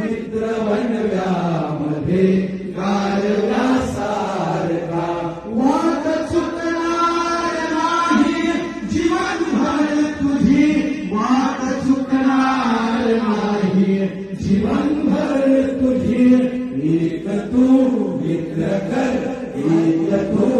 मित्र वनव्यामध्ये गारव्यासारखा वाट चुकणार नाही जीवनभर तुझी वाट चुकणार नाही जीवनभर तुझी एक तू मित्र कर एक तू